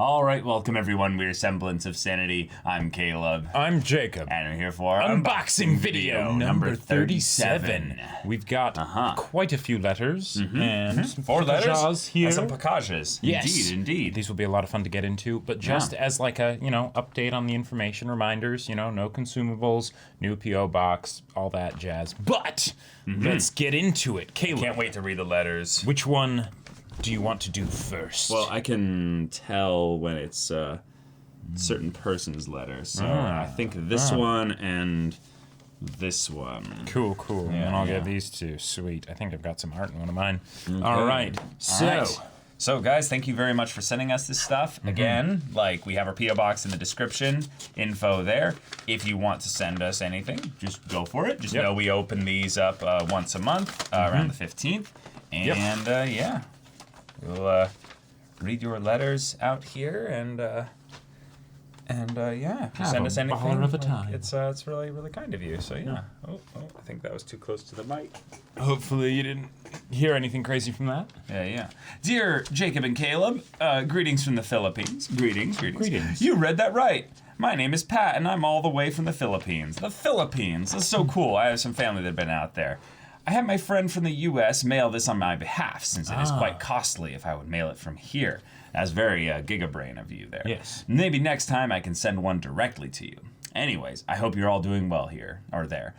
All right, welcome everyone. We're Semblance of Sanity. I'm Caleb. I'm Jacob. And we're here for Unboxing video number 37. We've got quite a few letters and some 4 letters here. And some packages. Yes. Indeed. These will be a lot of fun to get into, but just as like a, update on the information, reminders, no consumables, new P.O. box, all that jazz. But let's get into it. Caleb. Can't wait to read the letters. Which one do you want to do first? Well, I can tell when it's a certain person's letter. So I think this one and this one. Cool. Yeah, and I'll get these two. Sweet. I think I've got some art in one of mine. Okay. All right. So, guys, thank you very much for sending us this stuff. Again, we have our P.O. box in the description, info there. If you want to send us anything, just go for it. Just know we open these up once a month, around the 15th. And, we'll read your letters out here, and if you send us anything, of a time. it's really, really kind of you. So I think that was too close to the mic. Hopefully you didn't hear anything crazy from that. Yeah. Dear Jacob and Caleb, greetings from the Philippines. Greetings. You read that right. My name is Pat, and I'm all the way from the Philippines. The Philippines. That's so cool. I have some family that have been out there. I had my friend from the U.S. mail this on my behalf, since it is quite costly if I would mail it from here. That's very gigabrain of you there. Yes. Maybe next time I can send one directly to you. Anyways, I hope you're all doing well here, or there.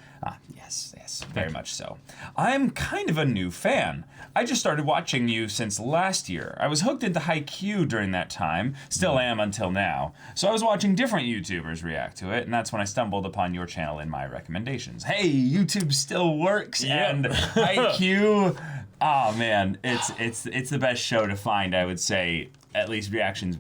Yes, very much so. I'm kind of a new fan. I just started watching you since last year. I was hooked into Haikyuu during that time, still am until now. So I was watching different YouTubers react to it, and that's when I stumbled upon your channel in my recommendations. Hey, YouTube still works, and Haikyuu, oh man, it's the best show to find, I would say. At least reactions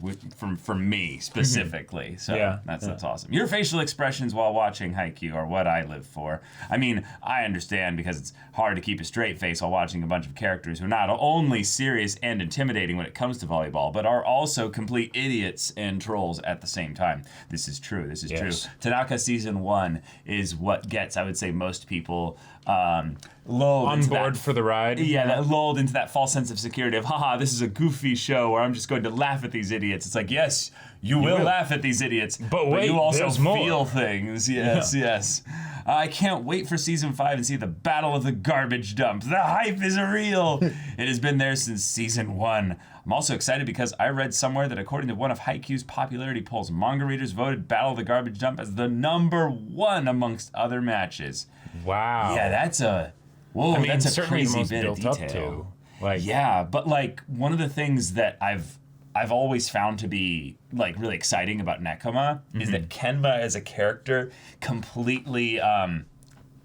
from me specifically. So that's awesome. Your facial expressions while watching Haikyuu are what I live for. I mean, I understand because it's hard to keep a straight face while watching a bunch of characters who are not only serious and intimidating when it comes to volleyball, but are also complete idiots and trolls at the same time. This is true. True. Tanaka Season 1 is what gets, I would say, most people lulled on board for the ride. Yeah, that lulled into that false sense of security of, haha, this is a goofy show where I'm just going to laugh at these idiots. It's like, yes, you will laugh at these idiots, but wait, you also feel more. Things. Yes. I can't wait for Season 5 and see the Battle of the Garbage Dump. The hype is real. It has been there since Season 1. I'm also excited because I read somewhere that according to one of Haikyuu's popularity polls, manga readers voted Battle of the Garbage Dump as the #1 amongst other matches. Wow. Yeah, that's a that's a crazy bit of detail. But one of the things that I've always found to be really exciting about Nekoma is that Kenma as a character completely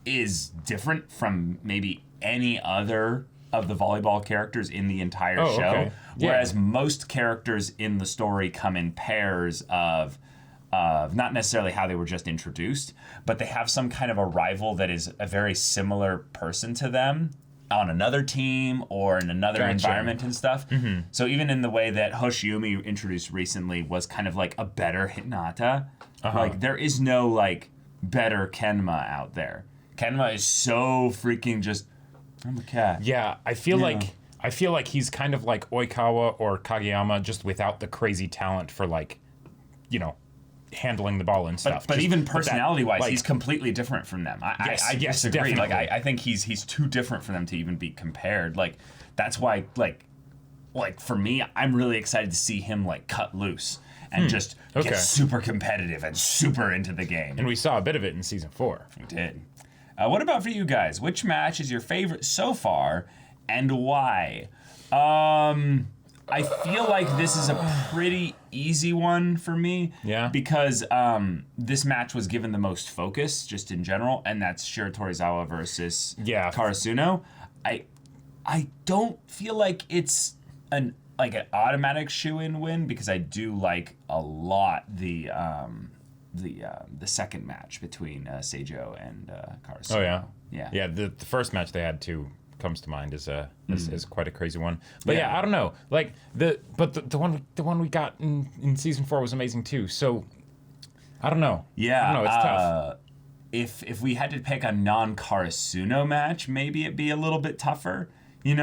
is different from maybe any other of the volleyball characters in the entire show. Okay. Whereas most characters in the story come in pairs of not necessarily how they were just introduced, but they have some kind of a rival that is a very similar person to them on another team or in another environment and stuff. So even in the way that Hoshiumi introduced recently was kind of like a better Hinata, there is no better Kenma out there. Kenma is so freaking just, I'm a cat. Yeah, I feel like he's kind of like Oikawa or Kageyama, just without the crazy talent for handling the ball and stuff. But even personality-wise, he's completely different from them. I disagree. Definitely. I think he's too different for them to even be compared. That's why, for me, I'm really excited to see him cut loose and just get super competitive and super into the game. And we saw a bit of it in Season 4. We did. What about for you guys? Which match is your favorite so far, and why? I feel like this is a pretty easy one for me. Yeah. Because this match was given the most focus, just in general, and that's Shiratorizawa versus Karasuno. I don't feel like it's an automatic shoe-in win, because I do like a lot the second match between Seijo and Karasuno. Oh yeah. The first match they had comes to mind as quite a crazy one. But I don't know. The one we got in Season 4 was amazing too. So I don't know. Yeah. I don't know, it's tough. If we had to pick a non-Karasuno match, maybe it'd be a little bit tougher, we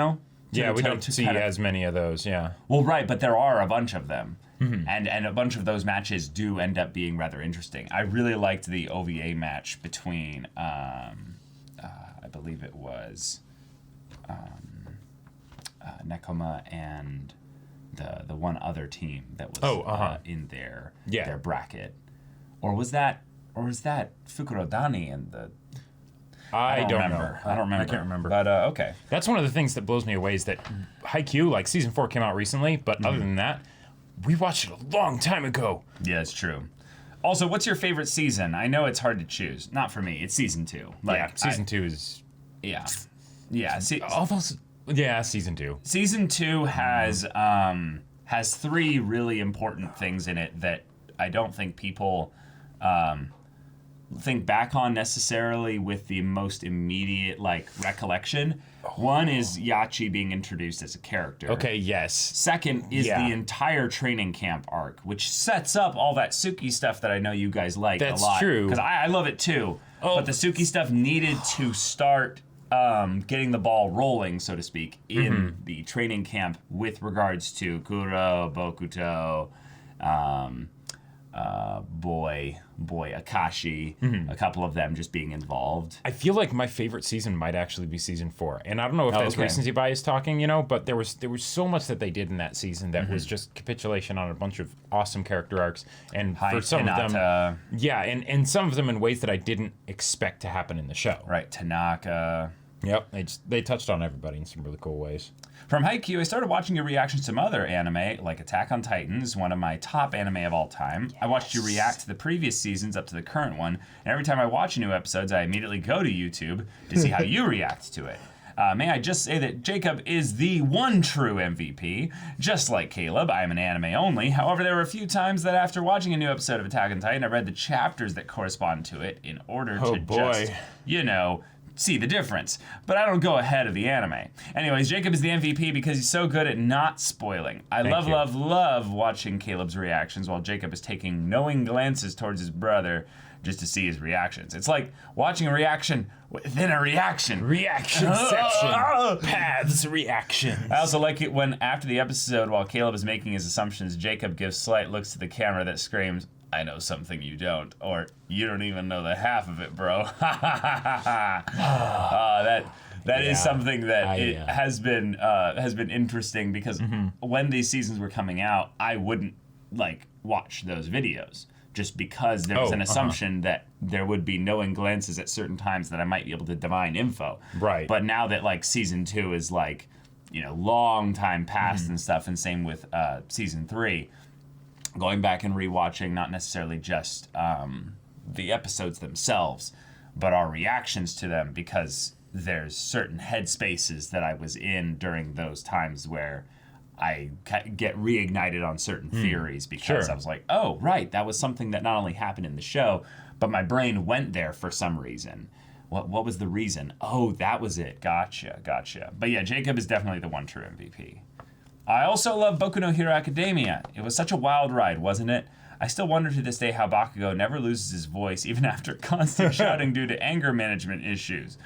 don't see as many of those, yeah. Well, right, but there are a bunch of them. And a bunch of those matches do end up being rather interesting. I really liked the OVA match between, I believe it was Nekoma and the one other team that was in their bracket. Or was that Fukurodani and the... I don't remember. I don't remember. I can't remember. But okay. That's one of the things that blows me away is that Haikyuu, like season 4 came out recently, but other than that, we watched it a long time ago. Yeah, it's true. Also, what's your favorite season? I know it's hard to choose. Not for me. It's season 2. Season 2 is... Yeah. Season 2. Season 2 has 3 really important things in it that I don't think people think back on necessarily with the most immediate recollection. One is Yachi being introduced as a character. Okay, yes. Second is the entire training camp arc, which sets up all that Suki stuff that I know you guys like a lot. That's true. Because I love it too. But the Suki stuff needed to start getting the ball rolling, so to speak, in the training camp with regards to Kuro, Bokuto, boy Akashi, a couple of them just being involved. I feel like my favorite season might actually be season 4, and I don't know if that's recency bias talking, but there was so much that they did in that season that was just capitulation on a bunch of awesome character arcs, and for some of them, and some of them in ways that I didn't expect to happen in the show. Right, Tanaka. Yep, they touched on everybody in some really cool ways. From Haikyuu, I started watching your reactions to some other anime, like Attack on Titan is one of my top anime of all time. I watched you react to the previous seasons up to the current one, and every time I watch new episodes, I immediately go to YouTube to see how you react to it. May I just say that Jacob is the one true MVP. Just like Caleb, I am an anime only. However, there were a few times that after watching a new episode of Attack on Titan, I read the chapters that correspond to it in order to just, see the difference. But I don't go ahead of the anime. Anyways, Jacob is the MVP because he's so good at not spoiling. I love watching Caleb's reactions while Jacob is taking knowing glances towards his brother just to see his reactions. It's like watching a reaction within a reaction. Reactionception. Paths reaction. I also like it when after the episode, while Caleb is making his assumptions, Jacob gives slight looks to the camera that screams, "I know something you don't," or "You don't even know the half of it, bro." That is something that has been interesting because when these seasons were coming out, I wouldn't watch those videos just because there was an assumption that there would be knowing glances at certain times that I might be able to divine info. Right. But now that season 2 is long time past and stuff, and same with season 3. Going back and rewatching not necessarily just the episodes themselves, but our reactions to them, because there's certain headspaces that I was in during those times where I get reignited on certain theories because I was like, oh, right, that was something that not only happened in the show, but my brain went there for some reason. What was the reason? Oh, that was it. Gotcha. But yeah, Jacob is definitely the one true MVP. I also love Boku no Hero Academia. It was such a wild ride, wasn't it? I still wonder to this day how Bakugo never loses his voice, even after constant shouting due to anger management issues.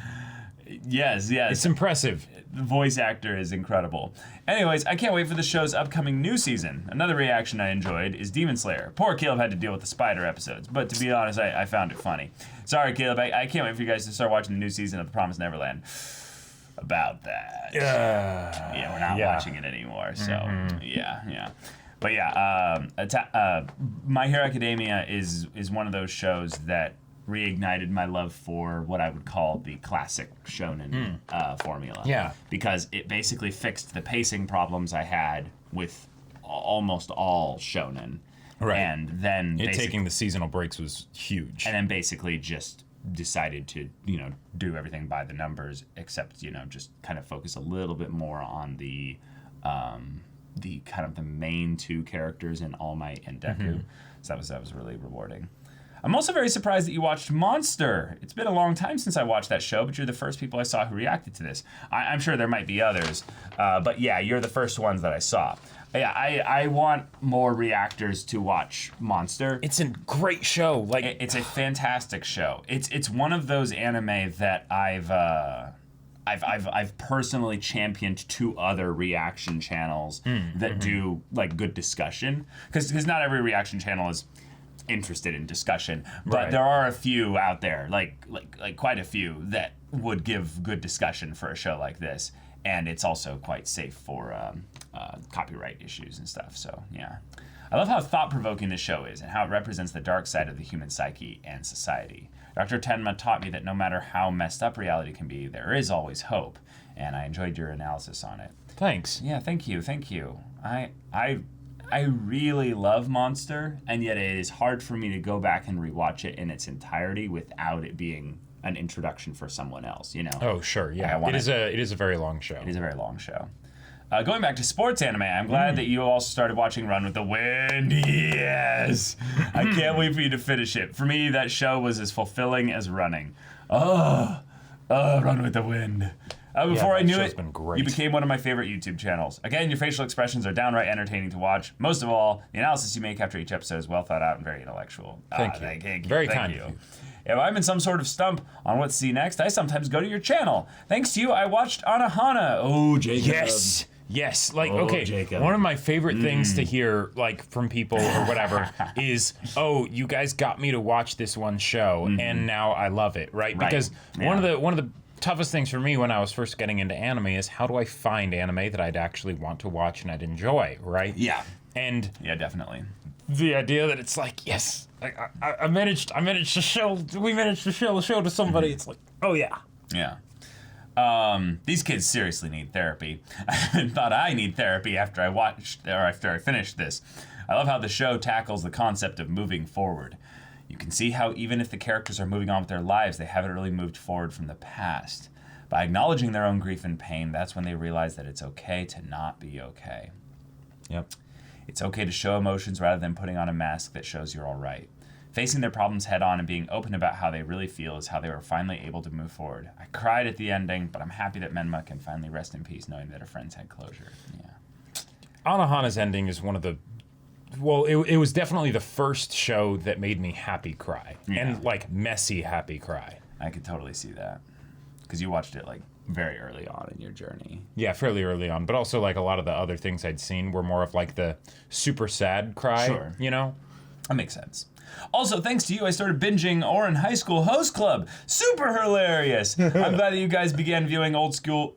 Yes. It's impressive. The voice actor is incredible. Anyways, I can't wait for the show's upcoming new season. Another reaction I enjoyed is Demon Slayer. Poor Caleb had to deal with the spider episodes, but to be honest, I found it funny. Sorry, Caleb, I can't wait for you guys to start watching the new season of The Promised Neverland. About that. Yeah, we're not watching it anymore, so yeah. But My Hero Academia is one of those shows that reignited my love for what I would call the classic shonen formula. Yeah. Because it basically fixed the pacing problems I had with almost all shonen. Right. And then taking the seasonal breaks was huge. And then basically just decided to, do everything by the numbers, except, just kind of focus a little bit more on the kind of the main two characters in All Might and Deku. So that was really rewarding. I'm also very surprised that you watched Monster. It's been a long time since I watched that show, but you're the first people I saw who reacted to this. I'm sure there might be others, but yeah, you're the first ones that I saw. Yeah, I want more reactors to watch Monster. It's a great show. Like it's a fantastic show. It's one of those anime that I've personally championed 2 other reaction channels that do like good discussion, because not every reaction channel is interested in discussion, but there are a few out there, like quite a few, that would give good discussion for a show like this, and it's also quite safe for copyright issues and stuff. So yeah, I love how thought-provoking this show is and how it represents the dark side of the human psyche and society. Dr. Tenma taught me that no matter how messed up reality can be, there is always hope, and I enjoyed your analysis on it. Thanks. Yeah, thank you. I really love Monster, and yet it is hard for me to go back and rewatch it in its entirety without it being an introduction for someone else, you know? Oh, sure, yeah. It is a very long show. It is a very long show. Going back to sports anime, I'm glad that you also started watching Run with the Wind. Yes! I can't wait for you to finish it. For me, that show was as fulfilling as running. Run with the Wind. Before I knew it, you became one of my favorite YouTube channels. Again, your facial expressions are downright entertaining to watch. Most of all, the analysis you make after each episode is well thought out and very intellectual. Thank you. Very kind of you. If I'm in some sort of stump on what to see next, I sometimes go to your channel. Thanks to you, I watched Anohana. Oh, Jacob. Yes, like, okay, Jacob. One of my favorite things to hear, like, from people or whatever is, oh, you guys got me to watch this one show, and now I love it, right? Because one of the toughest things for me when I was first getting into anime is, how do I find anime that I'd actually want to watch and I'd enjoy, right? Yeah. And yeah, definitely. The idea that it's like, yes, I managed to show, we managed to show the show to somebody, it's like, oh yeah. Yeah. These kids seriously need therapy. I thought I need therapy after I finished this. I love how the show tackles the concept of moving forward. You can see how even if the characters are moving on with their lives, they haven't really moved forward from the past. By acknowledging their own grief and pain, that's when they realize that it's okay to not be okay. Yep. It's okay to show emotions rather than putting on a mask that shows you're all right. Facing their problems head on and being open about how they really feel is how they were finally able to move forward. I cried at the ending, but I'm happy that Menma can finally rest in peace knowing that her friends had closure. Yeah. Anohana's ending is one of the... Well, it was definitely the first show that made me happy cry. Yeah. And, like, messy happy cry. I could totally see that. Because you watched it, like, very early on in your journey. Yeah, fairly early on. But also, like, a lot of the other things I'd seen were more of, like, the super sad cry, sure. You know? That makes sense. Also, thanks to you, I started binging Ouran High School Host Club. Super hilarious! I'm glad that you guys began viewing old school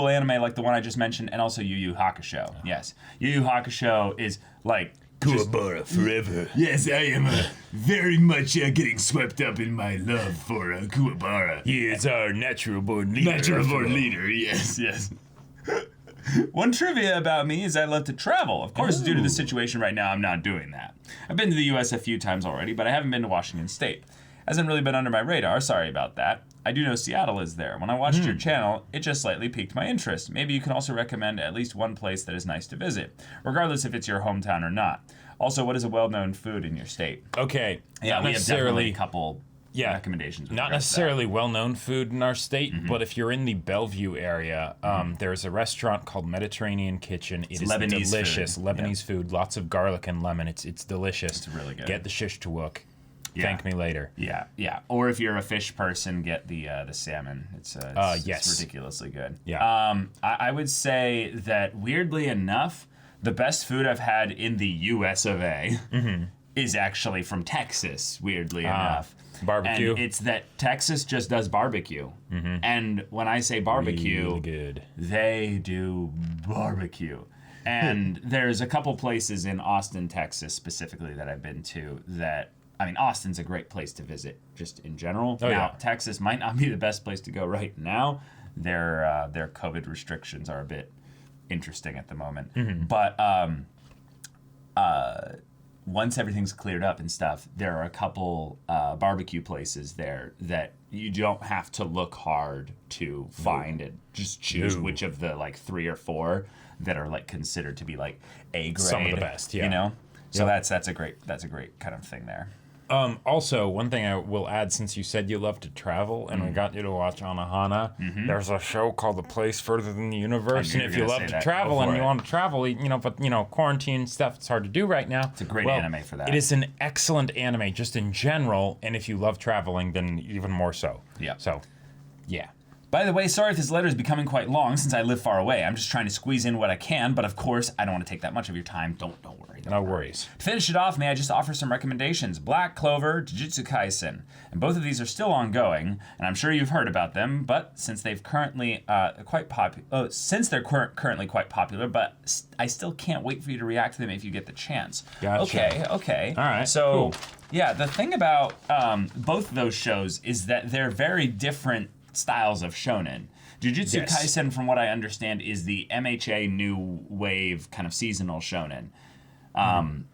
anime like the one I just mentioned, and also Yu Yu Hakusho. Yes, Yu Yu Hakusho is like Kuwabara forever. Yes, I am very much getting swept up in my love for Kuwabara. He is our natural born leader. Natural born leader, yes. One trivia about me is I love to travel. Of course, due to the situation right now, I'm not doing that. I've been to the U.S. a few times already, but I haven't been to Washington State. Hasn't really been under my radar, sorry about that. I do know Seattle is there. When I watched your channel, it just slightly piqued my interest. Maybe you can also recommend at least one place that is nice to visit, regardless if it's your hometown or not. Also, what is a well-known food in your state? Okay, yeah, we have definitely a couple recommendations. Not necessarily well-known food in our state, but if you're in the Bellevue area, there's a restaurant called Mediterranean Kitchen. It's Lebanese delicious. Food. Lebanese food, lots of garlic and lemon. It's delicious. It's really good. Get the shish tawuk. Thank me later. Yeah. Or if you're a fish person, get the salmon. It's ridiculously good. Yeah. I would say that weirdly enough, the best food I've had in the U.S. of A. Is actually from Texas. Weirdly enough. Barbecue. And it's that Texas just does barbecue. And when I say barbecue, really good. They do barbecue. And there's a couple places in Austin, Texas specifically that I've been to that, I mean, Austin's a great place to visit just in general. Texas might not be the best place to go right now. Their COVID restrictions are a bit interesting at the moment. But once everything's cleared up and stuff, there are a couple barbecue places there that you don't have to look hard to find and just choose which of the like 3 or 4 that are like considered to be like A grade. Some of the best, yeah. You know? So that's a great kind of thing there. Also, one thing I will add, since you said you love to travel and we got you to watch Anohana, there's a show called The Place Further Than the Universe. And if you love to travel and you want to travel, but quarantine stuff, it's hard to do right now. It's a great anime for that. It is an excellent anime just in general. And if you love traveling, then even more so. Yeah. So, yeah. By the way, sorry if this letter is becoming quite long since I live far away. I'm just trying to squeeze in what I can, but of course, I don't want to take that much of your time. Don't worry. No worries. To finish it off, may I just offer some recommendations? Black Clover, Jujutsu Kaisen. And both of these are still ongoing, and I'm sure you've heard about them, but since they've currently currently quite popular, but I still can't wait for you to react to them if you get the chance. Gotcha. Okay. All right, So, cool. yeah, the thing about both of those shows is that they're very different styles of shonen. Jujutsu Kaisen, from what I understand, is the MHA new wave kind of seasonal shonen.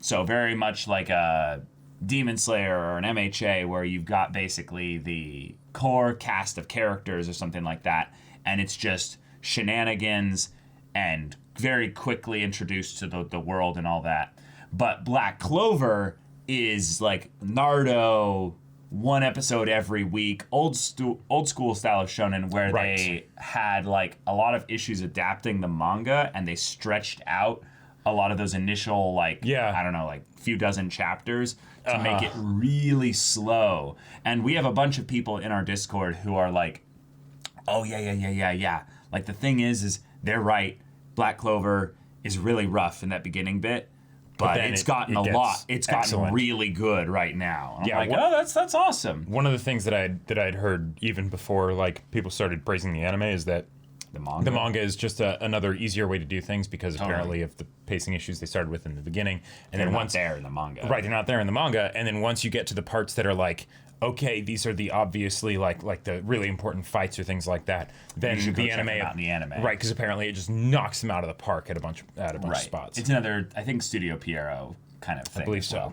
So very much like a Demon Slayer or an MHA, where you've got basically the core cast of characters or something like that, and it's just shenanigans and very quickly introduced to the world and all that. But Black Clover is like Naruto, one episode every week, old school style of shonen, where they had like a lot of issues adapting the manga, and they stretched out a lot of those initial like few dozen chapters to make it really slow. And we have a bunch of people in our Discord who are like, oh yeah. Like the thing is they're right. Black Clover is really rough in that beginning bit. But it's gotten really good right now. I'm that's awesome. One of the things that I'd heard even before like people started praising the anime is that the manga is just another easier way to do things, because apparently of the pacing issues they started with in the beginning, and they're then not there in the manga. Right, they're not there in the manga, and then once you get to the parts that are like, okay, these are the obviously like the really important fights or things like that, then the anime, right? Because apparently it just knocks them out of the park at a bunch of spots. It's another, I think, Studio Pierrot kind of thing. I believe so.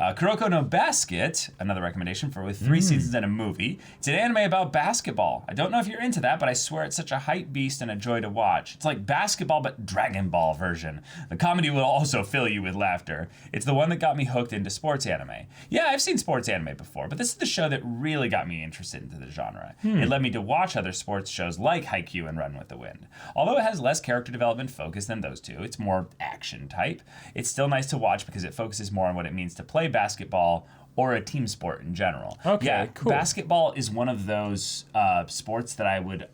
Kuroko no Basket, another recommendation with 3 seasons and a movie. It's an anime about basketball. I don't know if you're into that, but I swear it's such a hype beast and a joy to watch. It's like basketball, but Dragon Ball version. The comedy will also fill you with laughter. It's the one that got me hooked into sports anime. Yeah, I've seen sports anime before, but this is the show that really got me interested into the genre. It led me to watch other sports shows like Haikyuu and Run with the Wind. Although it has less character development focus than those two, it's more action type. It's still nice to watch because it focuses more on what it means to play basketball or a team sport in general. Okay, yeah, cool. Basketball is one of those sports that I would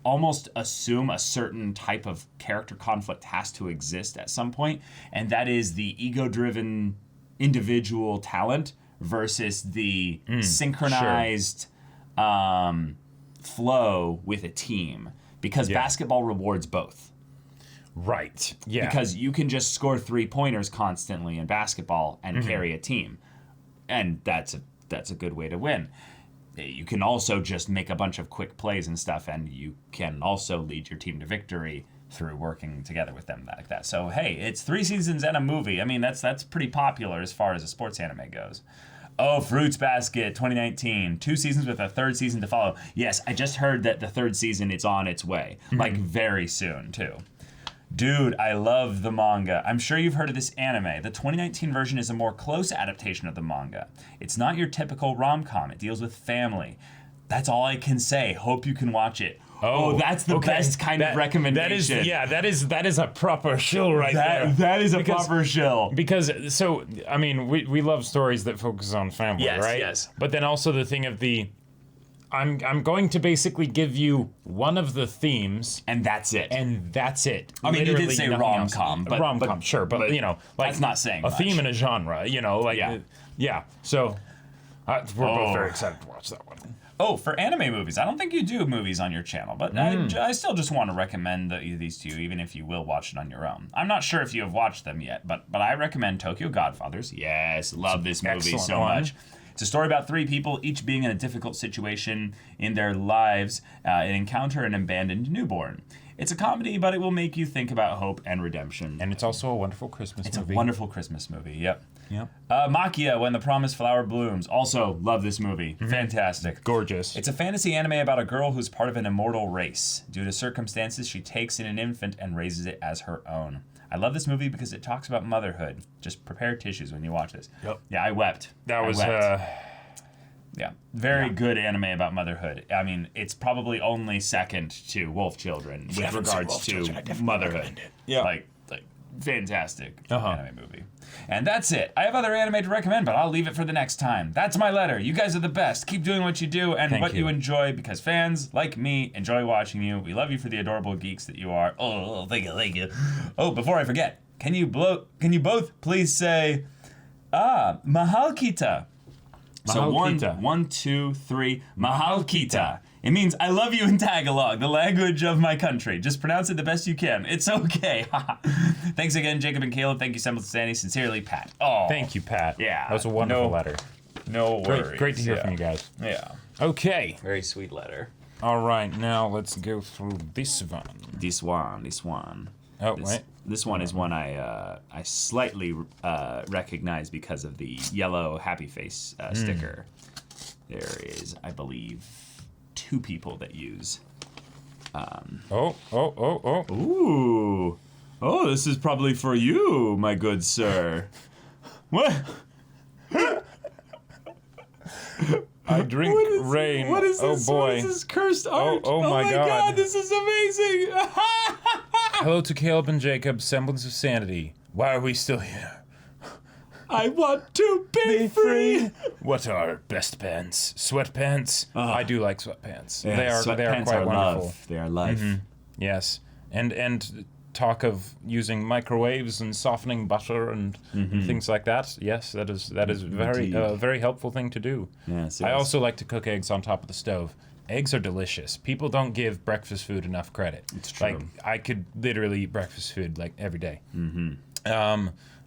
almost assume a certain type of character conflict has to exist at some point, and that is the ego-driven individual talent versus the synchronized flow with a team, because basketball rewards both. Right. Yeah. Because you can just score 3-pointers constantly in basketball and carry a team, and that's a good way to win. You can also just make a bunch of quick plays and stuff, and you can also lead your team to victory through working together with them like that. So hey, it's 3 seasons and a movie. I mean, that's pretty popular as far as a sports anime goes. Oh, Fruits Basket 2019, 2 seasons with a 3rd season to follow. Yes, I just heard that the 3rd season is on its way, like very soon too. Dude, I love the manga. I'm sure you've heard of this anime. The 2019 version is a more close adaptation of the manga. It's not your typical rom-com. It deals with family. That's all I can say. Hope you can watch it. Oh, that's the best kind of recommendation. That is a proper shill right there. That is a proper shill. Because, so, I mean, we love stories that focus on family, right? Yes. But then also the thing of the... I'm going to basically give you one of the themes, and that's it. I mean, you did say rom-com, but rom-com, sure, but you know, like that's not saying a much. theme and a genre, you know, like So we're both very excited to watch that one. Oh, for anime movies, I don't think you do movies on your channel, but I still just want to recommend these to you, even if you will watch it on your own. I'm not sure if you have watched them yet, but I recommend Tokyo Godfathers. Yes, love this movie so much. It's a story about 3 people, each being in a difficult situation in their lives and encounter an abandoned newborn. It's a comedy, but it will make you think about hope and redemption. And it's also a wonderful Christmas movie. It's a wonderful Christmas movie, yep. Yep. Makia, When the Promised Flower Blooms. Also, love this movie. Fantastic. Gorgeous. It's a fantasy anime about a girl who's part of an immortal race. Due to circumstances, she takes in an infant and raises it as her own. I love this movie because it talks about motherhood. Just prepare tissues when you watch this. Yep. Yeah, I wept. That was... Yeah, very good anime about motherhood. I mean, it's probably only second to Wolf Children with regards to motherhood. Yeah. Like fantastic anime movie. And that's it. I have other anime to recommend, but I'll leave it for the next time. That's my letter. You guys are the best. Keep doing what you do and Thank what you. you enjoy, because fans like me enjoy watching you. We love you for the adorable geeks that you are. Oh, thank you. Oh, before I forget, can you both please say, mahal kita? So Mahal kita. one, two, three, mahal kita. It means I love you in Tagalog, the language of my country. Just pronounce it the best you can. It's okay. Thanks again, Jacob and Caleb. Thank you, Semblance of Sanity. Sincerely, Pat. Oh, Thank you, Pat. Yeah. That was a wonderful letter. No worries. Great to hear from you guys. Yeah. Okay. Very sweet letter. All right, now let's go through this one. This one. Oh, wait. This one is one I slightly recognize because of the yellow happy face sticker. There is, I believe, 2 people that use. Oh. Ooh. Oh, this is probably for you, my good sir. What? I drink rain. What is this? Oh boy. What is this cursed art? Oh my God. This is amazing. Hello to Caleb and Jacob, Semblance of Sanity. Why are we still here? I want to be free. What are best pants? Sweatpants? I do like sweatpants. Yeah, they are sweatpants quite wonderful. Love. They are life. Yes. And talk of using microwaves and softening butter and things like that. Yes, that is very very helpful thing to do. Yes, I yes. also like to cook eggs on top of the stove. Eggs are delicious. People don't give breakfast food enough credit. It's true. Like, I could literally eat breakfast food like every day.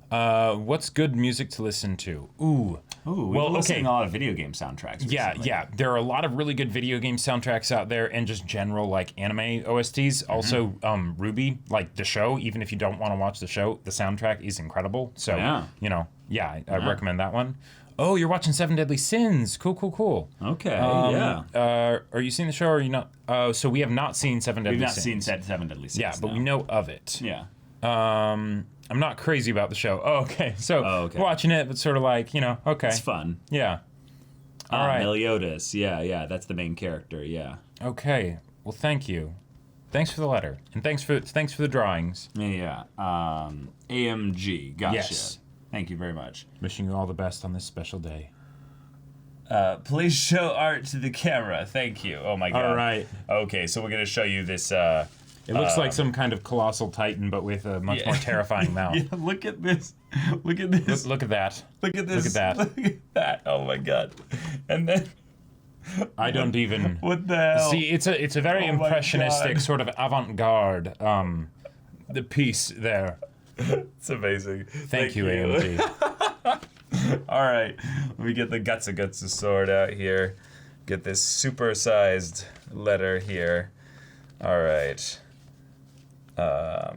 What's good music to listen to? Ooh, We've been listening to a lot of video game soundtracks recently. yeah. There are a lot of really good video game soundtracks out there, and just general like anime OSTs. Also, Ruby, like the show. Even if you don't want to watch the show, the soundtrack is incredible. So, I recommend that one. Oh, you're watching Seven Deadly Sins. Cool. Okay, yeah. Are you seeing the show or are you not? So we have not seen Seven Deadly We've not Sins. seen Seven Deadly Sins. Yeah, but no. we know of it. Yeah. I'm not crazy about the show. Oh, okay. So okay. watching it, but sort of like, okay. It's fun. Yeah. All right. Meliodas. Yeah. That's the main character. Yeah. Okay. Well, thank you. Thanks for the letter, and thanks for the drawings. Yeah. AMG. Gotcha. Yes. Thank you very much. Wishing you all the best on this special day. Please show art to the camera. Thank you. Oh my god. All right. Okay, so we're gonna show you this. It looks like some kind of colossal titan, but with a much more terrifying mouth. Yeah, look at this. Look at this. Look at that. Look at this. Look at that. Look at that. Oh my god. And then I don't even. what the hell? See, it's a very Oh my impressionistic, God. sort of avant-garde the piece there. It's amazing. Thank you, AMG. All right, let me get the Gutsa sword out here. Get this super-sized letter here. All right.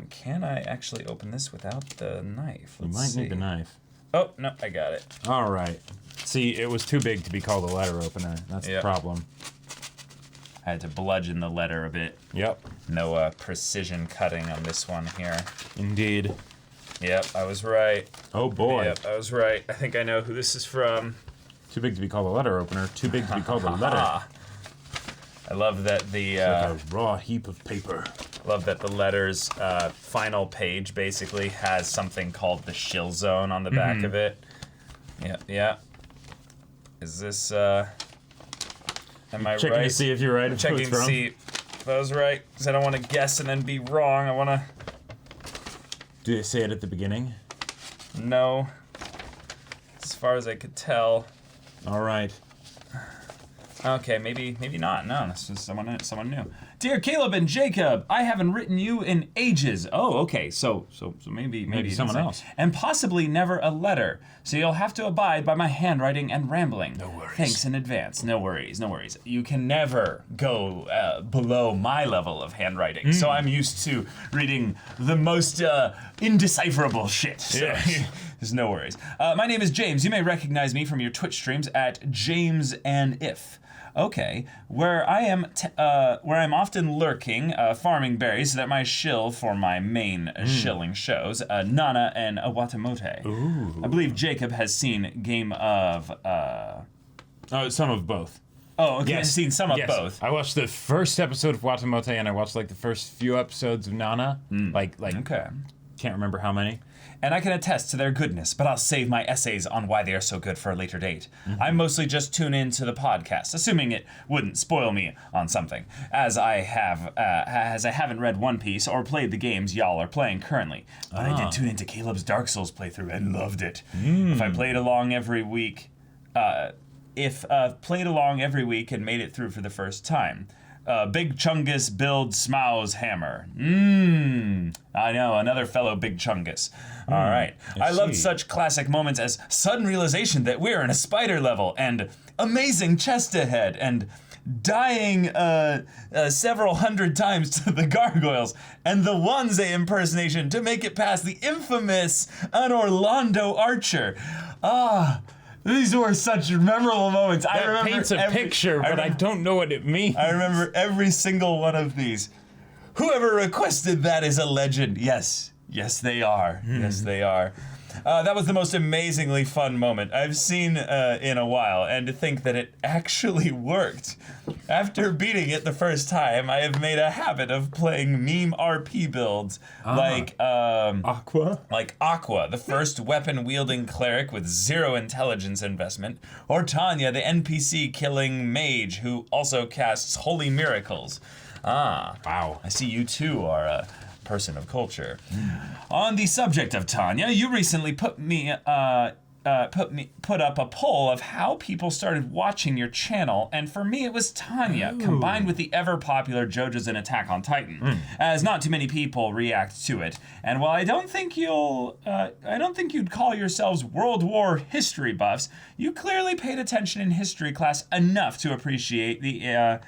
Can I actually open this without the knife? You Let's might see. need the knife. Oh, no, I got it. All right. See, it was too big to be called a letter opener. That's the problem. I had to bludgeon the letter a bit. Yep. No precision cutting on this one here. Indeed. Yep, I was right. Oh boy. Yep, I was right. I think I know who this is from. Too big to be called a letter opener. Too big to be called a letter. I love that the Like a raw heap of paper. letter's final page basically has something called the shill zone on the back of it. Yeah. Is this am I Checking right? to see if you're right. Who Checking it's to from. see if I was right, because I don't want to guess and then be wrong. I want to Do they say it at the beginning? know. As far as I could tell. All right. Okay, maybe not. No, this is someone new. Dear Caleb and Jacob, I haven't written you in ages. Oh, okay. So maybe someone else. And possibly never a letter. So you'll have to abide by my handwriting and rambling. No worries. Thanks in advance. No worries. You can never go below my level of handwriting. So I'm used to reading the most indecipherable shit. So Yes. there's no worries. My name is James. You may recognize me from your Twitch streams at James and If. Okay, where I'm often lurking, farming berries so that my shill for my main shilling shows, Nana and Awatamote. Ooh. I believe Jacob has seen Game of. Some of both. Oh, okay. Yes. I've seen some of Yes. both. I watched the first episode of Watamote and I watched like the first few episodes of Nana. Like Okay. can't remember how many. And I can attest to their goodness, but I'll save my essays on why they are so good for a later date. I mostly just tune in to the podcast, assuming it wouldn't spoil me on something, as I haven't read One Piece or played the games y'all are playing currently. But I did tune into Caleb's Dark Souls playthrough and loved it. If I played along every week, played along every week and made it through for the first time. Big Chungus builds Smau's hammer. I know, another fellow Big Chungus. All right. I loved such classic moments as sudden realization that we're in a spider level, and amazing chest ahead, and dying several hundred times to the gargoyles, and the Wanze impersonation to make it past the infamous an Orlando Archer. These were such memorable moments. That paints a picture, but I don't know what it means. I remember every single one of these. Whoever requested that is a legend. Yes, they are. Yes, they are. That was the most amazingly fun moment I've seen in a while, and to think that it actually worked. After beating it the first time, I have made a habit of playing meme RP builds like Aqua, the first weapon-wielding cleric with 0 intelligence investment, or Tanya, the NPC-killing mage who also casts holy miracles. Wow. I see you too are a person of culture. On the subject of Tanya, you recently put up a poll of how people started watching your channel, and for me it was Tanya, combined with the ever popular Jojo's and Attack on Titan, as not too many people react to it. And while I don't think you'd call yourselves World War history buffs, you clearly paid attention in history class enough to appreciate the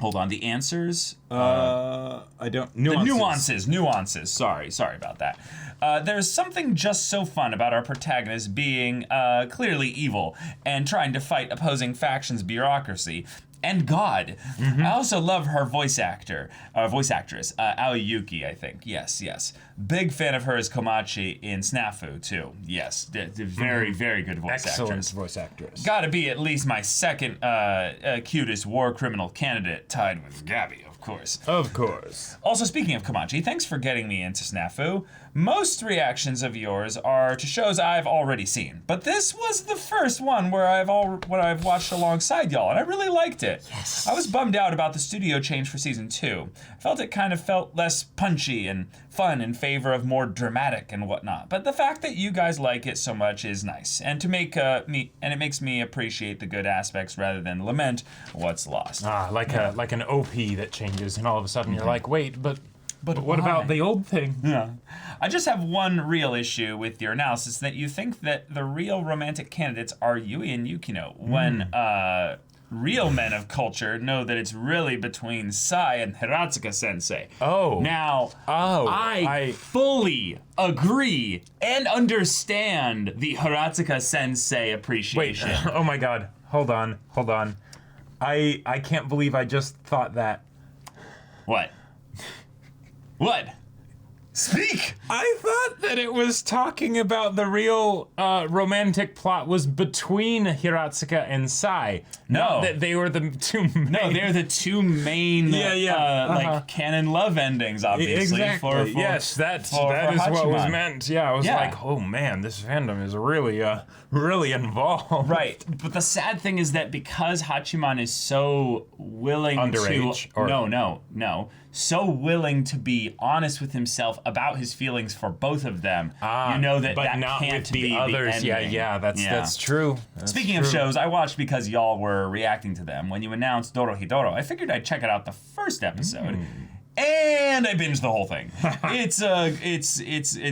hold on, the answers? I don't... Nuances. Sorry about that. There's something just so fun about our protagonist being clearly evil and trying to fight opposing factions' bureaucracy. And God. I also love her voice actress, Yuki, I think. Yes. Big fan of her as Komachi in Snafu, too. Yes, very, very good voice actress. Excellent voice actress. Gotta be at least my second cutest war criminal candidate, tied with Gabby, of course. Of course. Also, speaking of Komachi, thanks for getting me into Snafu. Most reactions of yours are to shows I've already seen, but this was the first one where I've watched alongside y'all, and I really liked it. Yes. I was bummed out about the studio change for season 2. I felt it kind of felt less punchy and fun in favor of more dramatic and whatnot. But the fact that you guys like it so much is nice, and it makes me appreciate the good aspects rather than lament what's lost. Like an OP that changes, and all of a sudden you're like, wait, but what about the old thing? Yeah. I just have one real issue with your analysis, that you think that the real romantic candidates are Yui and Yukino, when real men of culture know that it's really between Sai and Hiratsuka Sensei. I fully agree and understand the Hiratsuka Sensei appreciation. Wait, oh my God, hold on. I can't believe I just thought that. What? Speak! I thought that it was talking about the real romantic plot was between Hiratsuka and Sai. No. Not that they were the two main... No, they're the two main like canon love endings, obviously. Exactly. Yes, that is what was meant. Yeah, I was like, oh man, this fandom is really involved. Right. But the sad thing is that because Hachiman is so willing Underage, so willing to be honest with himself about his feelings for both of them, you know that can't be the others. That's true. Speaking of shows, I watched because y'all were reacting to them. When you announced Dorohedoro, I figured I'd check it out the first episode. And I binged the whole thing. It's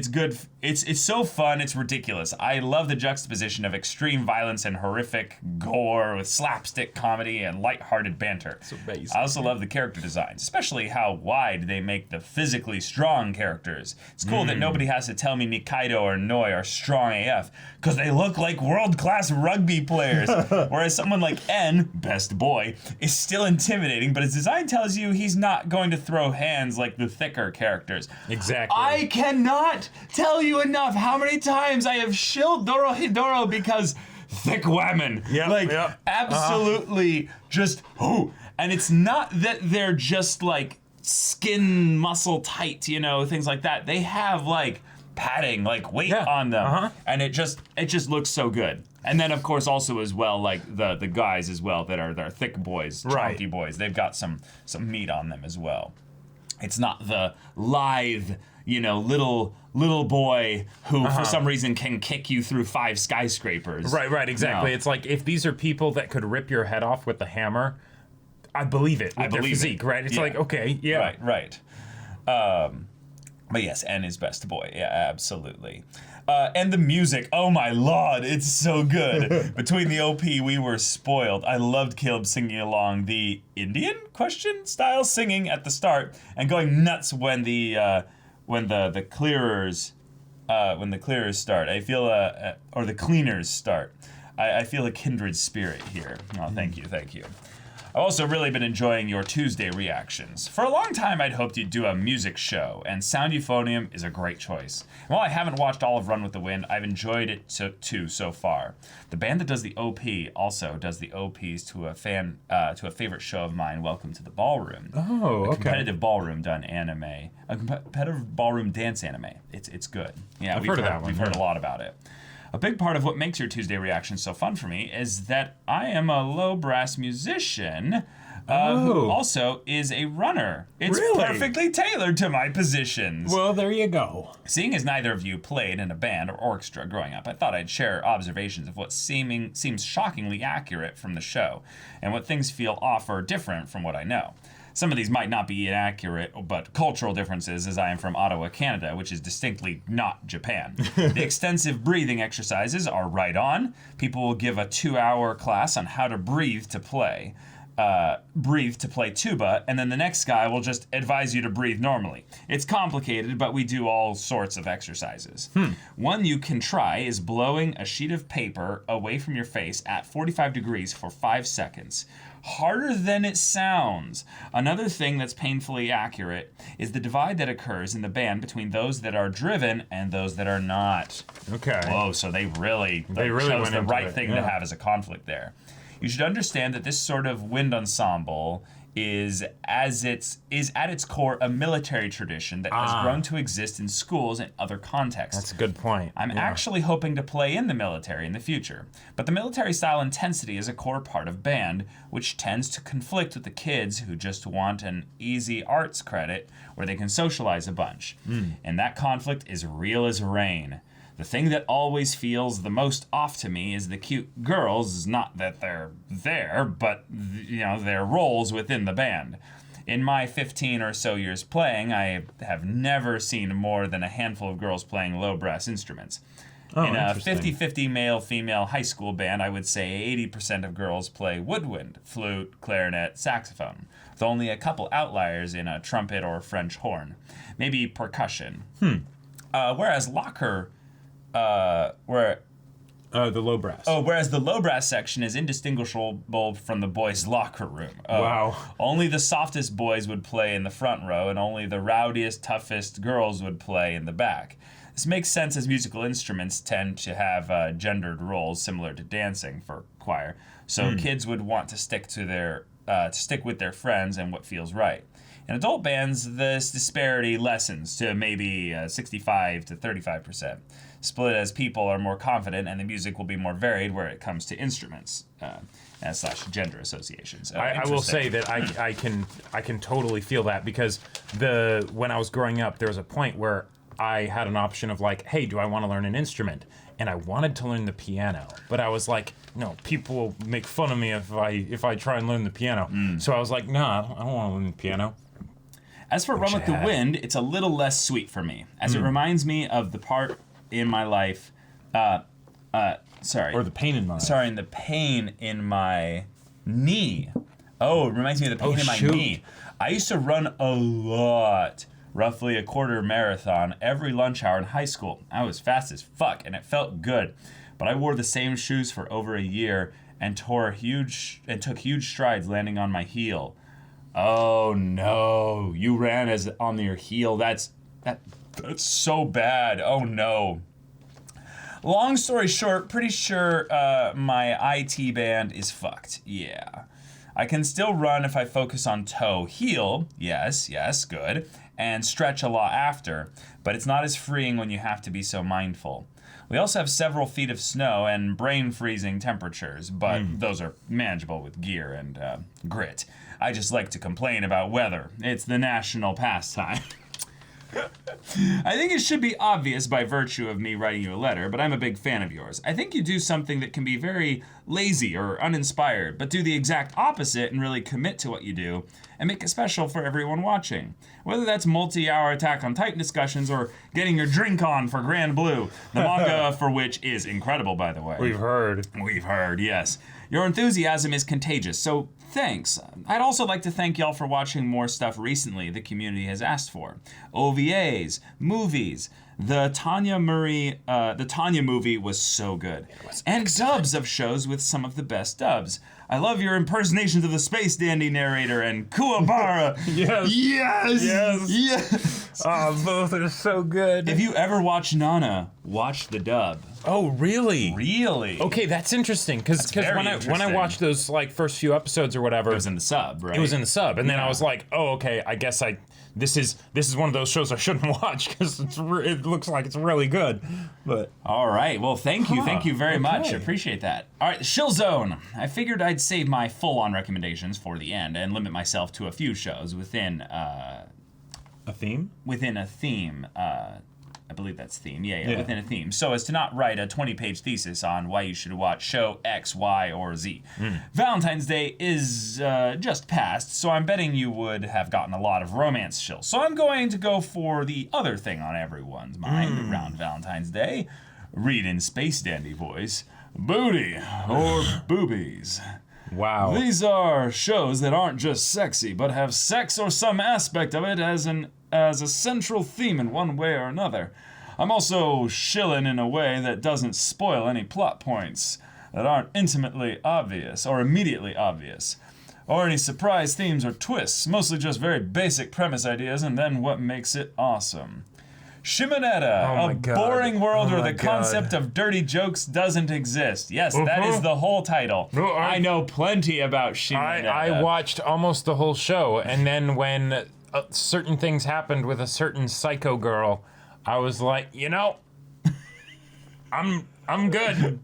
good. It's so fun. It's ridiculous. I love the juxtaposition of extreme violence and horrific gore with slapstick comedy and lighthearted banter. It's amazing. I also love the character designs, especially how wide they make the physically strong characters. It's cool that nobody has to tell me Nikaido or Noi are strong AF, because they look like world-class rugby players. Whereas someone like N, best boy, is still intimidating, but his design tells you he's not going to throw hands like the thicker characters. Exactly. I cannot tell you enough how many times I have shilled Dorohedoro because thick women. Absolutely just, and it's not that they're just like skin muscle tight, you know, things like that. They have like padding, like weight on them, and it just looks so good. And then of course also as well, like the guys as well that are thick boys, chunky boys. They've got some meat on them as well. It's not the lithe, you know, little boy who for some reason can kick you through 5 skyscrapers. Right, exactly. No. It's like if these are people that could rip your head off with a hammer, I believe it. With their physique, right? It's like, okay, yeah. Right. But yes, N is best boy. Yeah, absolutely. And the music, oh my lord, it's so good. Between the OP, we were spoiled. I loved Caleb singing along the Indian style singing at the start, and going nuts when the clearers start. I feel or the cleaners start. I feel a kindred spirit here. Oh, thank you. I've also really been enjoying your Tuesday reactions. For a long time, I'd hoped you'd do a music show, and Sound Euphonium is a great choice. And while I haven't watched all of Run with the Wind, I've enjoyed it too so far. The band that does the OP also does the OPs to a favorite show of mine, Welcome to the Ballroom. Oh, okay. A competitive ballroom done anime. A competitive ballroom dance anime. It's good. Yeah, I've heard of that one. We've heard a lot about it. A big part of what makes your Tuesday reaction so fun for me is that I am a low brass musician who also is a runner. It's perfectly tailored to my positions. Well, there you go. Seeing as neither of you played in a band or orchestra growing up, I thought I'd share observations of what seems shockingly accurate from the show, and what things feel off or different from what I know. Some of these might not be inaccurate, but cultural differences, as I am from Ottawa, Canada, which is distinctly not Japan. The extensive breathing exercises are right on. People will give a 2-hour class on how to breathe to play tuba, and then the next guy will just advise you to breathe normally. It's complicated, but we do all sorts of exercises. One you can try is blowing a sheet of paper away from your face at 45 degrees for 5 seconds. Harder than it sounds. Another thing that's painfully accurate is the divide that occurs in the band between those that are driven and those that are not. Okay. Whoa, so they really chose went the into right it, thing to have as a conflict there. You should understand that this sort of wind ensemble is at its core a military tradition that has grown to exist in schools and other contexts. That's a good point. I'm actually hoping to play in the military in the future, but the military style intensity is a core part of band, which tends to conflict with the kids who just want an easy arts credit where they can socialize a bunch. And that conflict is real as rain. The thing that always feels the most off to me is the cute girls, is not that they're there, but their roles within the band. In my 15 or so years playing, I have never seen more than a handful of girls playing low brass instruments. In a 50-50 male-female high school band, I would say 80% of girls play woodwind, flute, clarinet, saxophone, with only a couple outliers in a trumpet or French horn. Maybe percussion. Whereas the low brass. Whereas the low brass section is indistinguishable from the boys' locker room. Wow. Only the softest boys would play in the front row, and only the rowdiest, toughest girls would play in the back. This makes sense as musical instruments tend to have gendered roles similar to dancing for choir. So kids would want to stick with their friends and what feels right. In adult bands, this disparity lessens to maybe 65 to 35%. Split as people are more confident and the music will be more varied where it comes to instruments / gender associations. I will say that I can totally feel that, because when I was growing up, there was a point where I had an option of like, hey, do I want to learn an instrument? And I wanted to learn the piano, but I was like, no, people will make fun of me if I try and learn the piano. So I was like, no, I don't want to learn the piano. As for Run with the Wind, it's a little less sweet for me, as it reminds me of the part in my life, Or the pain in my life. Sorry, the pain in my knee. Oh, it reminds me of the pain in my knee. I used to run a lot, roughly a quarter marathon, every lunch hour in high school. I was fast as fuck, and it felt good. But I wore the same shoes for over a year and took huge strides landing on my heel. Oh no, you ran on your heel. That's so bad. Oh no. Long story short, pretty sure my IT band is fucked. Yeah. I can still run if I focus on toe heel, yes, good, and stretch a lot after, but it's not as freeing when you have to be so mindful. We also have several feet of snow and brain-freezing temperatures, but those are manageable with gear and grit. I just like to complain about weather. It's the national pastime. I think it should be obvious by virtue of me writing you a letter, but I'm a big fan of yours. I think you do something that can be very lazy or uninspired, but do the exact opposite and really commit to what you do and make it special for everyone watching. Whether that's multi-hour Attack on Titan discussions or getting your drink on for Grand Blue, the manga for which is incredible, by the way. We've heard, yes. Your enthusiasm is contagious, so thanks. I'd also like to thank y'all for watching more stuff recently the community has asked for. OVAs, movies. The Tanya movie was so good. And dubs of shows with some of the best dubs. I love your impersonations of the Space Dandy narrator and Kuwabara. Yes. Oh, both are so good. If you ever watch Nana, watch the dub. Oh, really? Really? Okay, that's interesting because when I watched those like first few episodes or whatever, it was in the sub, right? It was in the sub, and then I was like, oh, okay, I guess this is one of those shows I shouldn't watch because it looks like it's really good. But all right, well, thank you very much. Appreciate that. All right, Shill Zone. I figured I'd save my full-on recommendations for the end and limit myself to a few shows within a theme. Within a theme. I believe that's theme. Yeah, within a theme. So as to not write a 20-page thesis on why you should watch show X, Y, or Z. Valentine's Day is just past, so I'm betting you would have gotten a lot of romance shills. So I'm going to go for the other thing on everyone's mind around Valentine's Day. Read in Space Dandy voice, booty or boobies. Wow. These are shows that aren't just sexy, but have sex or some aspect of it as a central theme in one way or another. I'm also shilling in a way that doesn't spoil any plot points that aren't intimately obvious or immediately obvious, or any surprise themes or twists, mostly just very basic premise ideas and then what makes it awesome. Shimonetta, a boring world where the concept of dirty jokes doesn't exist. Yes, that is the whole title. I know plenty about Shimonetta. I watched almost the whole show, and then when certain things happened with a certain psycho girl, I was like, I'm good.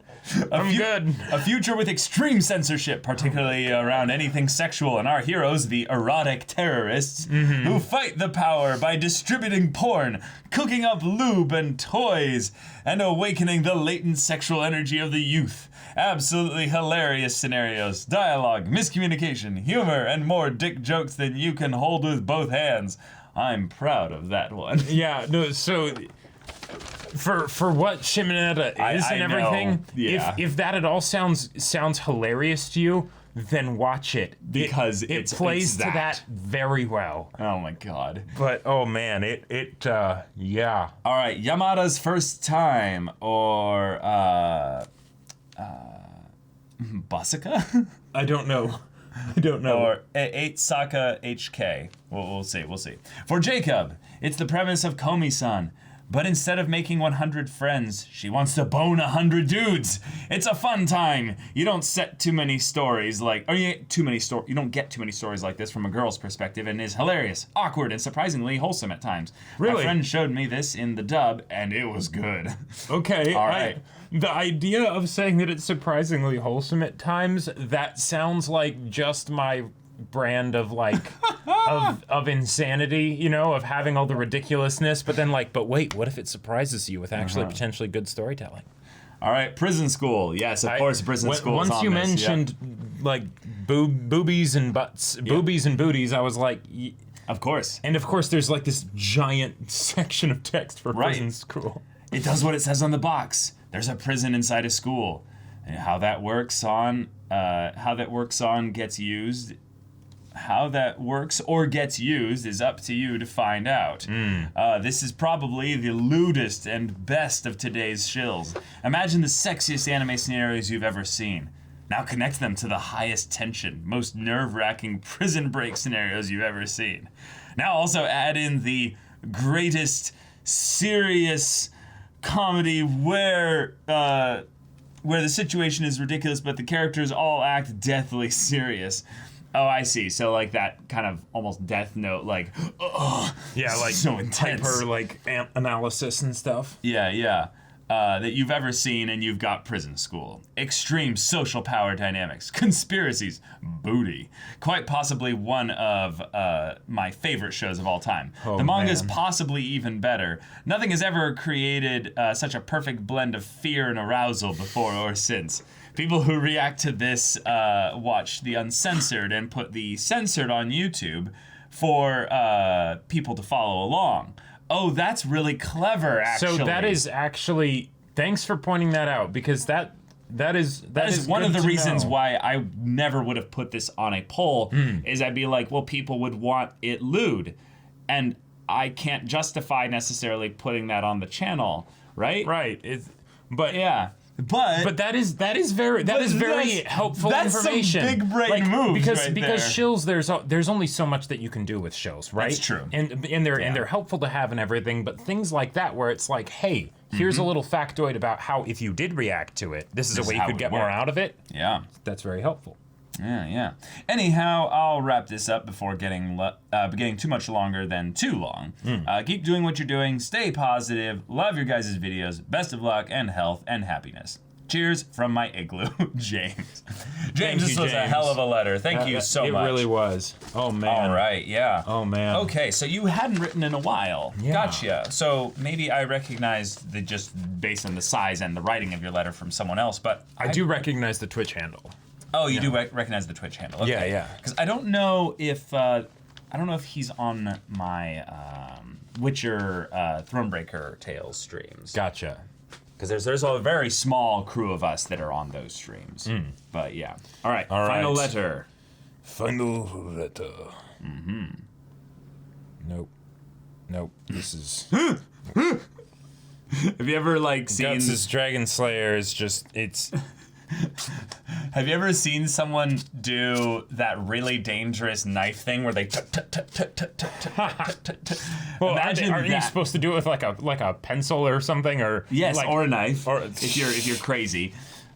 I'm good. A future with extreme censorship, particularly around anything sexual, and our heroes, the erotic terrorists, who fight the power by distributing porn, cooking up lube and toys, and awakening the latent sexual energy of the youth. Absolutely hilarious scenarios, dialogue, miscommunication, humor, and more dick jokes than you can hold with both hands. I'm proud of that one. Yeah, no, so for what Shimonetta is and everything, if that at all sounds hilarious to you, then watch it because it plays to that very well. Oh my god! But oh man, yeah. All right, Yamada's first time or Basaka? I don't know. Or 8 Saka HK. We'll see. For Jacob, it's the premise of Komi-san. But instead of making 100 friends, she wants to bone 100 dudes. It's a fun time. You don't set too many stories like, or you don't get too many stories like this from a girl's perspective, and is hilarious, awkward, and surprisingly wholesome at times. Really? My friend showed me this in the dub, and it was good. Okay. All right. The idea of saying that it's surprisingly wholesome at times, that sounds like just my brand of like of insanity, of having all the ridiculousness, but then but wait, what if it surprises you with actually potentially good storytelling? All right, prison school. Yes, of course, prison school. Once you mentioned like boobies and butts, boobies and booties, I was like, of course. And of course, there's like this giant section of text for prison school. It does what it says on the box. There's a prison inside a school, and how that works or gets used is up to you to find out. This is probably the lewdest and best of today's shills. Imagine the sexiest anime scenarios you've ever seen. Now connect them to the highest tension, most nerve-wracking prison break scenarios you've ever seen. Now also add in the greatest serious comedy where the situation is ridiculous but the characters all act deathly serious. Oh, I see. So like that kind of almost Death Note, like, oh, Yeah, like so intense. hyper like analysis and stuff. Yeah. That you've ever seen, and you've got Prison School. Extreme social power dynamics, conspiracies, booty. Quite possibly one of my favorite shows of all time. Oh, the manga's man. possibly even better. Nothing has ever created such a perfect blend of fear and arousal before or since. People who react to this watch the uncensored and put the censored on YouTube for people to follow along. Oh, that's really clever, actually. So that is actually, thanks for pointing that out, because that is one of good the to reasons know. why I never would have put this on a poll, is I'd be like, well, people would want it lewd. And I can't justify necessarily putting that on the channel, right? Right. But Yeah. But that is very helpful that's information. Some big brain moves because right because there. shills there's only so much that you can do with shills, right? That's true. And they're helpful to have and everything, but things like that where it's like, hey, here's a little factoid about how if you did react to it, this is a way you how could it get would more work. out of it. Yeah. That's very helpful. Yeah. Anyhow, I'll wrap this up before getting too much longer than too long. Keep doing what you're doing. Stay positive. Love your guys' videos. Best of luck and health and happiness. Cheers from my igloo, James. James, this was a James. hell of a letter. Thank you so much. It really was. Oh man. All right, yeah. Oh man. Okay, so you hadn't written in a while. Yeah. Gotcha. So maybe I recognized just based on the size and the writing of your letter from someone else, but I do recognize the Twitch handle. Oh, you do recognize the Twitch handle. Okay. Yeah. Because I don't know if he's on my Witcher Thronebreaker Tales streams. Gotcha. Because there's a very small crew of us that are on those streams. But yeah. All right. Final right. letter. Final letter. Nope. This is Have you ever seen? Guts' Dragon Slayer is just it's. Have you ever seen someone do that really dangerous knife thing where they? Well, Imagine aren't you that. supposed to do it with like a pencil or something, or Yes, like, or a knife. or- if you're crazy.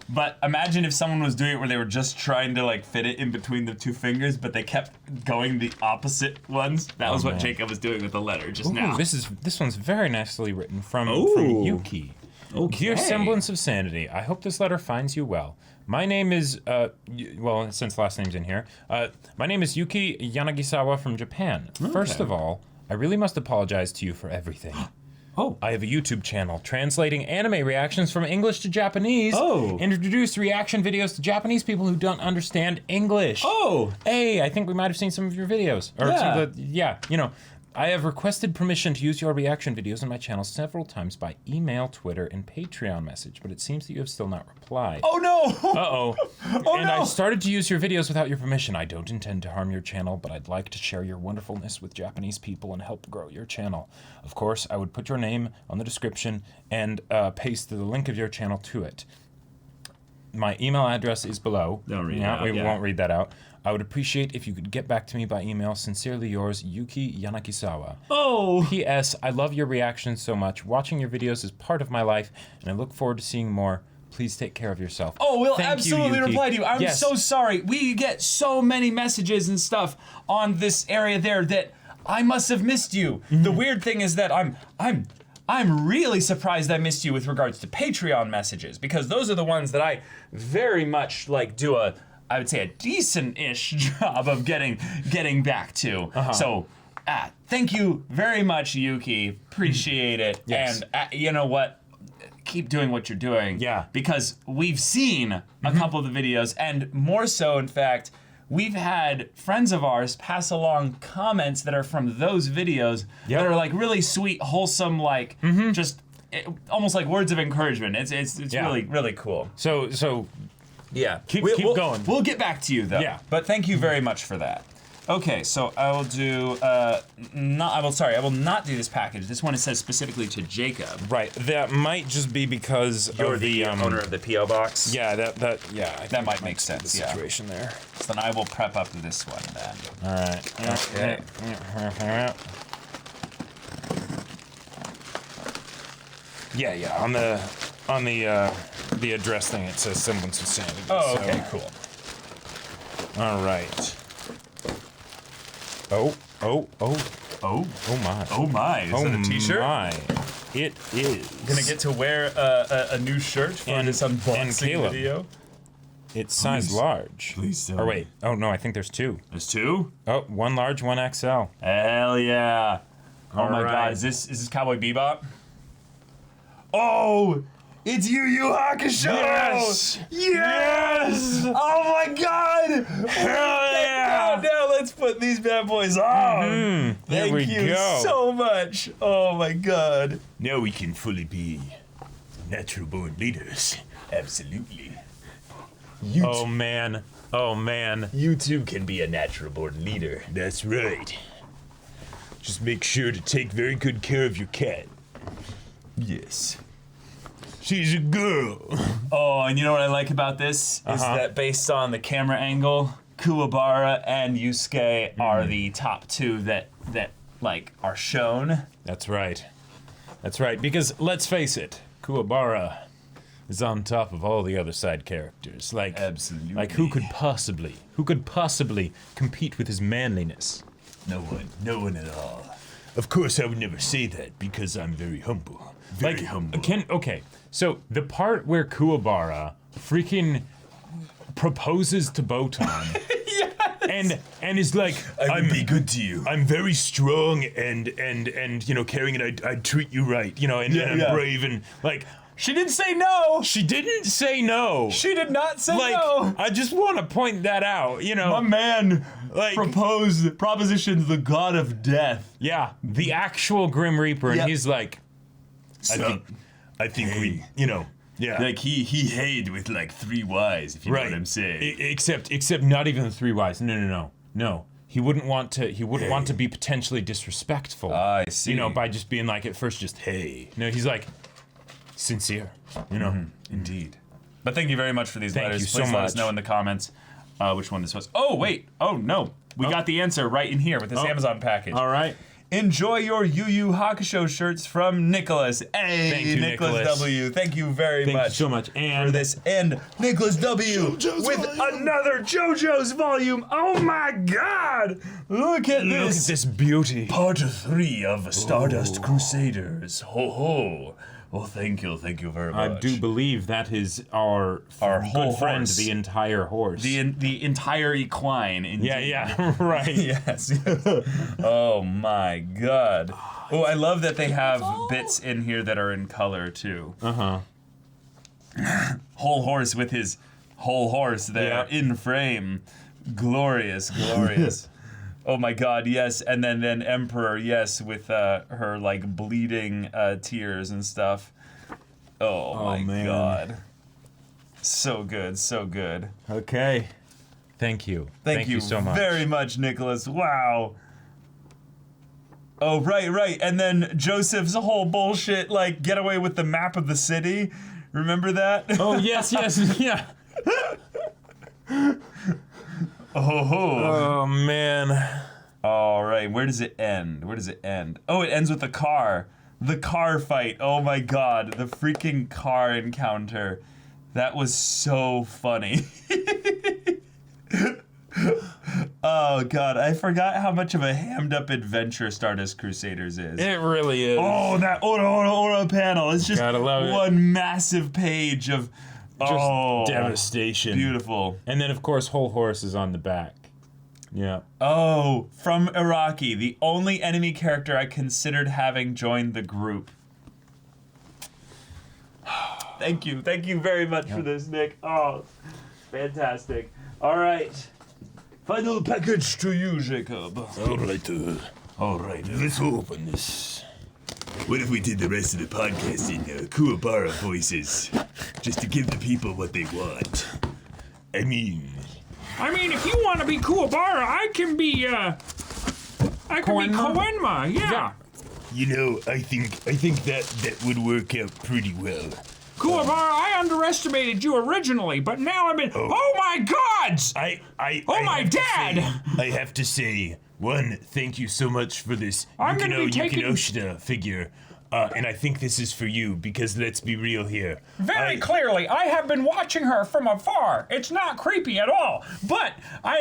But imagine if someone was doing it where they were just trying to fit it in between the two fingers, but they kept going the opposite ones. That was what man. Jacob was doing with the letter just Ooh, now. this one's very nicely written from Ooh. Yuki. Okay. Dear Semblance of Sanity, I hope this letter finds you well. My name is, since last name's in here, my name is Yuki Yanagisawa from Japan. First of all, I really must apologize to you for everything. Oh. I have a YouTube channel translating anime reactions from English to Japanese. Oh. And introduce reaction videos to Japanese people who don't understand English. Oh. Hey, I think we might have seen some of your videos. Or some of the, I have requested permission to use your reaction videos on my channel several times by email, Twitter, and Patreon message, but it seems that you have still not replied. Oh no! Uh-oh. And no. I started to use your videos without your permission. I don't intend to harm your channel, but I'd like to share your wonderfulness with Japanese people and help grow your channel. Of course, I would put your name on the description and paste the link of your channel to it. My email address is below. Don't read Yeah, that out, we yeah. won't read that out. I would appreciate if you could get back to me by email. Sincerely yours, Yuki Yanagisawa. Oh. P.S. I love your reactions so much. Watching your videos is part of my life, and I look forward to seeing more. Please take care of yourself. Oh, we'll Thank you, absolutely Yuki. reply to you. I'm Yes. so sorry. We get so many messages and stuff on this area there that I must have missed you. The weird thing is that I'm really surprised I missed you with regards to Patreon messages, because those are the ones that I very much do I would say a decent-ish job of getting back to. So, thank you very much, Yuki. Appreciate it. Yes. And you know what? Keep doing what you're doing. Yeah. Because we've seen a couple of the videos, and more so, in fact, we've had friends of ours pass along comments that are from those videos that are really sweet, wholesome, just almost like words of encouragement. It's really, really cool. So Yeah. Keep we'll, going. We'll get back to you though. Yeah. But thank you very much for that. Okay, so I will do I will not do this package. This one it says specifically to Jacob. right, that might just be because You're of the owner of the PO box. Yeah, I that think might make sense. the Yeah. situation there. So then I will prep up this one then. All right. Okay. Yeah. On the address thing, it says Semblance of Sanity. Oh, so- okay, cool. All right. Oh. Oh. Oh my. Oh my. Is that a t-shirt? My. It is. Gonna get to wear a new shirt for this unboxing Caleb. video. It's size large. Please tell Or me. wait. Oh no, I think there's 2. There's 2? Oh, 1 large, 1 XL. Hell yeah. Oh my right. god, is this Cowboy Bebop? Oh! It's Yu Yu Hakusho! Yes! Yes! Oh my god! Hell yeah! Now let's put these bad boys on. There we Thank you go. so much. Oh my god. Now we can fully be natural-born leaders. Absolutely. Oh man. Oh man. You too can be a natural-born leader. That's right. Just make sure to take very good care of your cat. Yes. She's a girl. Oh, and you know what I like about this is that based on the camera angle, Kuwabara and Yusuke are the top 2 that like are shown. That's right. That's right. Because let's face it, Kuwabara is on top of all the other side characters. Like Absolutely. Like who could possibly compete with his manliness? No one at all. Of course, I would never say that because I'm very humble. Very humble. Okay, so the part where Kuwabara freaking proposes to Botan and is like, I would be good to you. I'm very strong and caring, and I'd treat you right, and I'm brave and like. She didn't say no. She didn't say no. She did not say Like, no. I just want to point that out, My man Like- propositioned the god of death. Yeah, the actual Grim Reaper, and Yeah. he's like, I think we, yeah. Like he hayed with like 3 Ys, if you know what I'm saying. Except not even the 3 Ys. No. He wouldn't want to be potentially disrespectful. I see. By just being like at first just hey. No, he's like sincere. Indeed. But thank you very much for these Thank letters. you so Please let us much. know in the comments which one this was. Oh, wait. Oh, no. We got the answer right in here with this Amazon package. All right. Enjoy your Yu Yu Hakusho shirts from Nicholas. Hey, Thank you, Nicholas. W. Thank you very Thank much. you so much. For And this, and Nicholas W. with another JoJo's volume. Oh my God! Look at look this. at this beauty. Part 3 of Stardust Crusaders. Ho ho. Well, thank you very much. I do believe that is our whole good friend, horse. the entire horse. The entire equine. yeah, right. Yes. Oh my God. Oh, I love that they have bits in here that are in color too. Whole horse with his whole horse there in frame. Glorious. Oh my God, yes. And then Emperor, yes, with her like bleeding tears and stuff. Oh my man. God. So good. Okay. Thank you. Thank you so much. very much, Nicholas. Wow. Oh, right. And then Joseph's whole bullshit, like, get away with the map of the city. Remember that? Oh, yes, yeah. Oh, man. All right, where does it end? Oh, it ends with the car. The car fight. Oh my God, the freaking car encounter. That was so funny. Oh God, I forgot how much of a hammed up adventure Stardust Crusaders is. It really is. Oh, that Ora panel. It's just Gotta love it. one massive page of Just devastation. Beautiful. And then, of course, Whole Horse is on the back. Yeah. Oh, from Iraqi, the only enemy character I considered having joined the group. Thank you very much for this, Nick. Oh, fantastic. All right. Final package to you, Jacob. All right. Let's open this. What if we did the rest of the podcast in Kuwabara voices, just to give the people what they want? I mean, if you want to be Kuwabara, I can be Koenma, yeah. I think that would work out pretty well. Kuwabara, I underestimated you originally, but now I'm in. Oh my gods! Oh, my dad! I have to say, one, thank you so much for this I'm gonna be taking- Yukinoshita figure. And I think this is for you, because let's be real here. Very clearly, I have been watching her from afar. It's not creepy at all, but I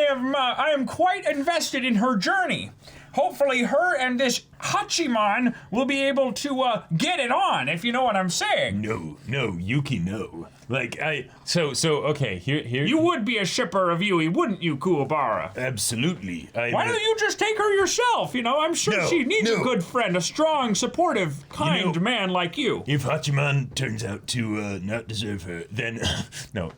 am quite invested in her journey. Hopefully, her and this Hachiman will be able to get it on, if you know what I'm saying. No, Yuki, no. Like, Okay, here. You would be a shipper of Yui, wouldn't you, Kuwabara? absolutely. Why don't you just take her yourself? You know, I'm sure No, she needs a no. good friend, a strong, supportive, kind man like you. If Hachiman turns out to not deserve her, then No.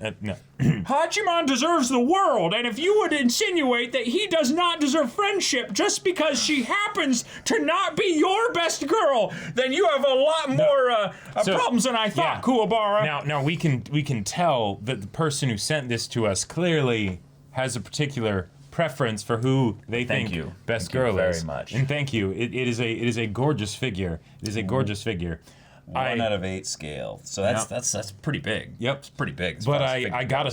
Hachiman deserves the world, and if you would insinuate that he does not deserve friendship just because she happens to not be your best girl, then you have a lot more problems than I thought, Kuwabara. Now we can tell that the person who sent this to us clearly has a particular preference for who they Thank think you. best Thank you girl very is. much. And thank you. It is a gorgeous figure. It is a gorgeous figure. 1 out of 8 scale. So that's pretty big. Yep. It's pretty big. as But far as figure I gotta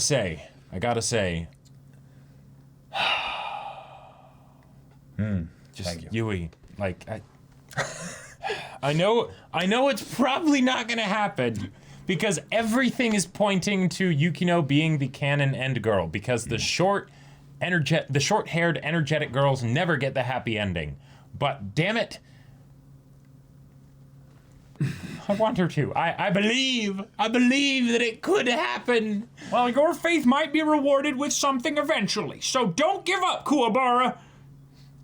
say, just Thank you. Yui, like I know it's probably not gonna happen because everything is pointing to Yukino being the canon end girl because the short-haired energetic girls never get the happy ending. But damn it, I want her to. I believe that it could happen. Well, your faith might be rewarded with something eventually, so don't give up, Kuwabara.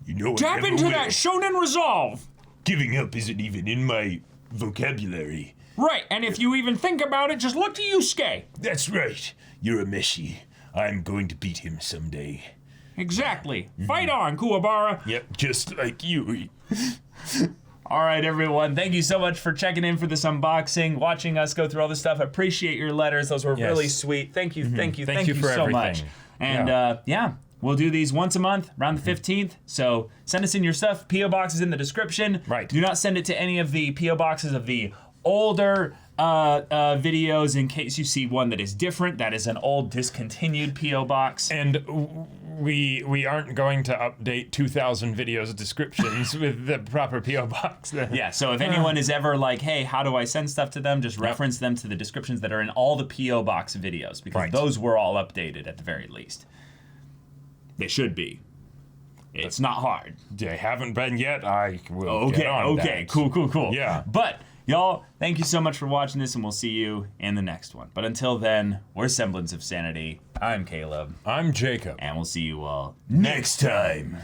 you know I Tap never into will. that shonen resolve. Giving up isn't even in my vocabulary. Right, and if you even think about it, just look to Yusuke. That's right. You're a Meshi. I'm going to beat him someday. Exactly. Fight on, Kuwabara. Yep, just like you. All right, everyone. Thank you so much for checking in for this unboxing, watching us go through all this stuff. I appreciate your letters. Those were really sweet. Thank you, thank you, thank you for so much. everything. And we'll do these once a month around the 15th. So send us in your stuff. P.O. box is in the description. Right. Do not send it to any of the P.O. boxes of the older videos in case you see one that is different. That is an old discontinued P.O. box. And we aren't going to update 2,000 videos descriptions with the proper P.O. box. Yeah, so if anyone is ever like, hey, how do I send stuff to them, just reference them to the descriptions that are in all the P.O. box videos, because those were all updated at the very least. They should be. It's not hard. They haven't been yet. I will get on that. Cool. Yeah. But, y'all, thank you so much for watching this, and we'll see you in the next one. But until then, we're Semblance of Sanity. I'm Caleb, I'm Jacob. and we'll see you all Next time.